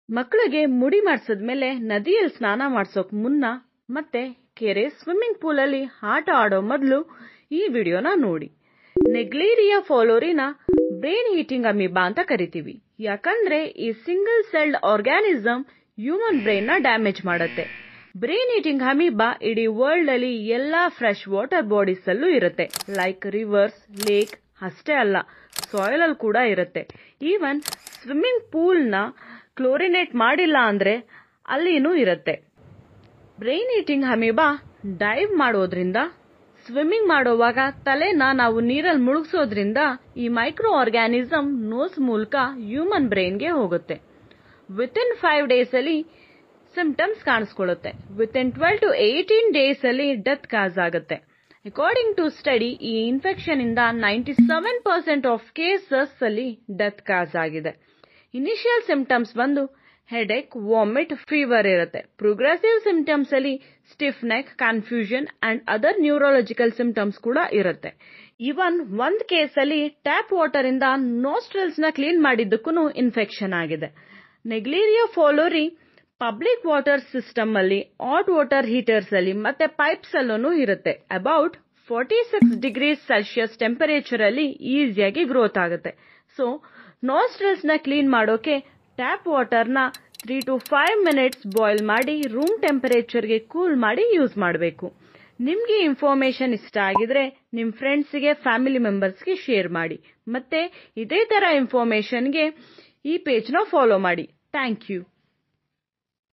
ಮಕ್ಕಳಿಗೆ ಮುಡಿ ಮಾಡಿಸಿದ್ಮೇಲೆ ನದಿಯಲ್ಲಿ ಸ್ನಾನ ಮಾಡಿಸೋಕ್ ಮುನ್ನ ಮತ್ತೆ ಕೆರೆ ಸ್ವಿಮ್ಮಿಂಗ್ ಪೂಲ್ ಅಲ್ಲಿ ಆಟ ಆಡೋ ಮೊದಲು ಈ ವಿಡಿಯೋನ ನೋಡಿ. ನೆಗ್ಲೇರಿಯಾ ಫಾಲೋರಿನ ಬ್ರೈನ್ ಈಟಿಂಗ್ ಅಮೀಬಾ ಅಂತ ಕರಿತೀವಿ. ಯಾಕಂದ್ರೆ ಈ single celled organism human brain ನ ಡ್ಯಾಮೇಜ್ ಮಾಡುತ್ತೆ. ಬ್ರೈನ್ ಈಟಿಂಗ್ ಅಮೀಬಾ ಇಡೀ ವರ್ಲ್ಡ್ ಅಲ್ಲಿ ಎಲ್ಲಾ ಫ್ರೆಶ್ ವಾಟರ್ ಬಾಡೀಸ್ ಅಲ್ಲೂ ಇರುತ್ತೆ. ಲೈಕ್ ರಿವರ್ಸ್, ಲೇಕ್ ಅಷ್ಟೇ ಅಲ್ಲ, ಸಾಯಿಲ್ ಅಲ್ಲಿ ಕೂಡ ಇರುತ್ತೆ. ಈವನ್ ಸ್ವಿಮ್ಮಿಂಗ್ ಪೂಲ್ ನ ಕ್ಲೋರಿನೇಟ್ ಮಾಡಿಲ್ಲ ಅಂದ್ರೆ ಅಲ್ಲಿನೂ ಇರುತ್ತೆ. ಬ್ರೈನ್ ಈಟಿಂಗ್ ಅಮೀಬಾ ಡೈವ್ ಮಾಡೋದ್ರಿಂದ, ಸ್ವಿಮ್ಮಿಂಗ್ ಮಾಡೋವಾಗ ತಲೆನ ನಾವು ನೀರಲ್ಲಿ ಮುಳುಗಿಸೋದ್ರಿಂದ ಈ ಮೈಕ್ರೋ ಆರ್ಗಾನಿಸಮ್ ನೋಸ್ ಮೂಲಕ ಹ್ಯೂಮನ್ ಬ್ರೈನ್ ಗೆ ಹೋಗುತ್ತೆ. ವಿತಿನ್ 5 days ಅಲ್ಲಿ ಸಿಂಪ್ಟಮ್ಸ್ ಕಾಣಿಸ್ಕೊಳ್ಳುತ್ತೆ. ವಿತಿನ್ 12 to 18 days ಅಲ್ಲಿ ಡೆತ್ ಕಾಸ್ ಆಗುತ್ತೆ. ಅಕಾರ್ಡಿಂಗ್ ಟು ಸ್ಟಡಿ, ಈ ಇನ್ಫೆಕ್ಷನ್ ಇಂದ 97% ಆಫ್ ಕೇಸಸ್ ಅಲ್ಲಿ ಡೆತ್ ಕಾಸ್ ಆಗಿದೆ. ಇನಿಷಿಯಲ್ ಸಿಂಪ್ಟಮ್ಸ್ ಬಂದು ಹೆಡೇಕ್, ವಾಮಿಟ್, ಫೀವರ್ ಇರುತ್ತೆ. ಪ್ರೋಗ್ರೆಸಿವ್ ಸಿಂಪ್ಟಮ್ಸ್ ಅಲ್ಲಿ stiff neck, confusion and other neurological symptoms ಕೂಡ ಇರುತ್ತೆ. ಇವನ್ ಒಂದ್ ಕೇಸ್ ಅಲ್ಲಿ ಟ್ಯಾಪ್ ವಾಟರ್ ಇಂದ ನೋಸ್ಟ್ರಲ್ಸ್ ನ ಕ್ಲೀನ್ ಮಾಡಿದ್ದಕ್ಕೂ ಇನ್ಫೆಕ್ಷನ್ ಆಗಿದೆ. ನೆಗ್ಲೇರಿಯಾ ಫಾಲೋರಿ ಪಬ್ಲಿಕ್ ವಾಟರ್ ಸಿಸ್ಟಮ್ ಅಲ್ಲಿ, ಹಾಟ್ ವಾಟರ್ ಹೀಟರ್ಸ್ ಅಲ್ಲಿ ಮತ್ತೆ ಪೈಪ್ಸ್ ಅಲ್ಲೂ ಇರುತ್ತೆ. ಅಬೌಟ್ 46 degrees Celsius ಟೆಂಪರೇಚರ್ ಅಲ್ಲಿ ಈಸಿಯಾಗಿ ಗ್ರೋತ್ ಆಗುತ್ತೆ. ಸೊ ನೋಸ್ಟ್ರಲ್ಸ್ ನ ಕ್ಲೀನ್ ಮಾಡೋಕೆ ಟ್ಯಾಪ್ ವಾಟರ್ ನ 3 to 5 minutes ಬಾಯ್ಲ್ ಮಾಡಿ ರೂಮ್ ಟೆಂಪರೇಚರ್ ಗೆ ಕೂಲ್ ಮಾಡಿ ಯೂಸ್ ಮಾಡಬೇಕು. ನಿಮ್ಗೆ ಇನ್ಫಾರ್ಮೇಶನ್ ಇಷ್ಟ ಆಗಿದ್ರೆ ನಿಮ್ ಫ್ರೆಂಡ್ಸ್ ಗೆ, ಫ್ಯಾಮಿಲಿ ಮೆಂಬರ್ಸ್ ಗೆ ಶೇರ್ ಮಾಡಿ. ಮತ್ತೆ ಇದೇ ತರ ಇನ್ಫಾರ್ಮೇಶನ್ ಗೆ ಈ ಪೇಜ್ ನ ಫಾಲೋ ಮಾಡಿ. Thank you.